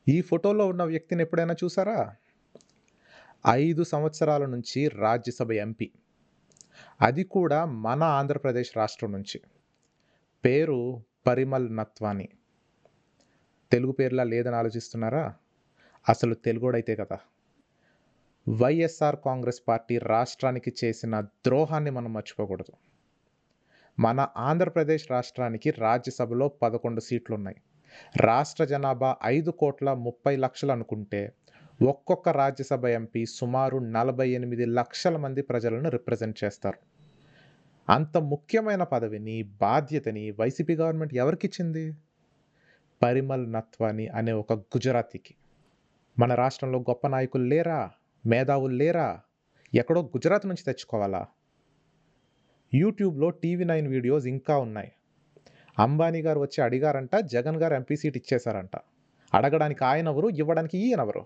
ఈ ఫోటోలో ఉన్న వ్యక్తిని ఎప్పుడైనా చూసారా? 5 సంవత్సరాల నుంచి రాజ్యసభ ఎంపీ. అది కూడా మన ఆంధ్రప్రదేశ్ రాష్ట్రం నుంచి. పేరు పరిమల్ నత్వాని. తెలుగు పేరులా లేదని ఆలోచిస్తున్నారా? అసలు తెలుగోడైతే కదా! వైఎస్ఆర్ కాంగ్రెస్ పార్టీ రాష్ట్రానికి చేసిన ద్రోహాన్ని మనం మర్చిపోకూడదు. మన ఆంధ్రప్రదేశ్ రాష్ట్రానికి రాజ్యసభలో 11 సీట్లున్నాయి. రాష్ట్ర జనాభా 5,30,00,000 అనుకుంటే, ఒక్కొక్క రాజ్యసభ ఎంపీ సుమారు 48,00,000 మంది ప్రజలను రిప్రజెంట్ చేస్తారు. అంత ముఖ్యమైన పదవిని, బాధ్యతని వైసీపీ గవర్నమెంట్ ఎవరికిచ్చింది? పరిమల్ నత్వాని అనే ఒక గుజరాతీకి. మన రాష్ట్రంలో గొప్ప నాయకులు లేరా? మేధావులు లేరా? ఎక్కడో గుజరాత్ నుంచి తెచ్చుకోవాలా? యూట్యూబ్‌లో టీవీ9 వీడియోస్ ఇంకా ఉన్నాయి. అంబానీ గారు వచ్చి అడిగారంట, జగన్ గారు ఎంపీ సీట్ ఇచ్చేశారంట. అడగడానికి ఆయనెవరు? ఇవ్వడానికి ఈయనెవరు?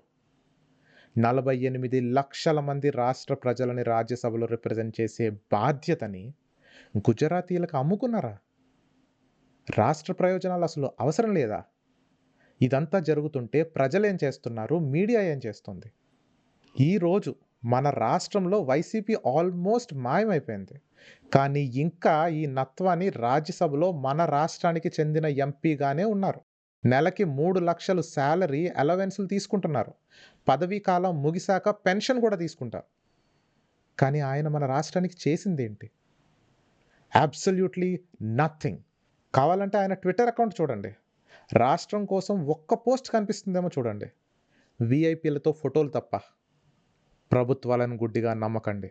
48,00,000 మంది రాష్ట్ర ప్రజలని రాజ్యసభలో రిప్రజెంట్ చేసే బాధ్యతని గుజరాతీలకు అమ్ముకున్నారా? రాష్ట్ర ప్రయోజనాలు అసలు అవసరం లేదా? ఇదంతా జరుగుతుంటే ప్రజలేం చేస్తున్నారు? మీడియా ఏం చేస్తుంది? ఈరోజు మన రాష్ట్రంలో వైసీపీ ఆల్మోస్ట్ మాయమైపోయింది. కానీ ఇంకా ఈ నత్వాని రాజ్యసభలో మన రాష్ట్రానికి చెందిన ఎంపీగానే ఉన్నారు. నెలకి 3,00,000 సాలరీ అలవెన్స్‌లు తీసుకుంటున్నారు. పదవీ కాలం ముగిసాక పెన్షన్ కూడా తీసుకుంటారు. కానీ ఆయన మన రాష్ట్రానికి చేసిందేంటి? Absolutely nothing. కావాలంటే ఆయన ట్విట్టర్ అకౌంట్ చూడండి. రాష్ట్రం కోసం ఒక్క పోస్ట్ కనిపిస్తుందేమో చూడండి. వీఐపీలతో ఫోటోలు తప్ప. ప్రభుత్వాలను గుడ్డిగా నమ్మకండి.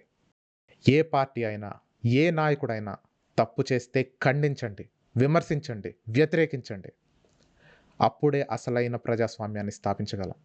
ఏ పార్టీ అయినా, ఏ నాయకుడైనా తప్పు చేస్తే ఖండించండి, విమర్శించండి, వ్యతిరేకించండి. అప్పుడే అసలైన ప్రజాస్వామ్యాన్ని స్థాపించగలం.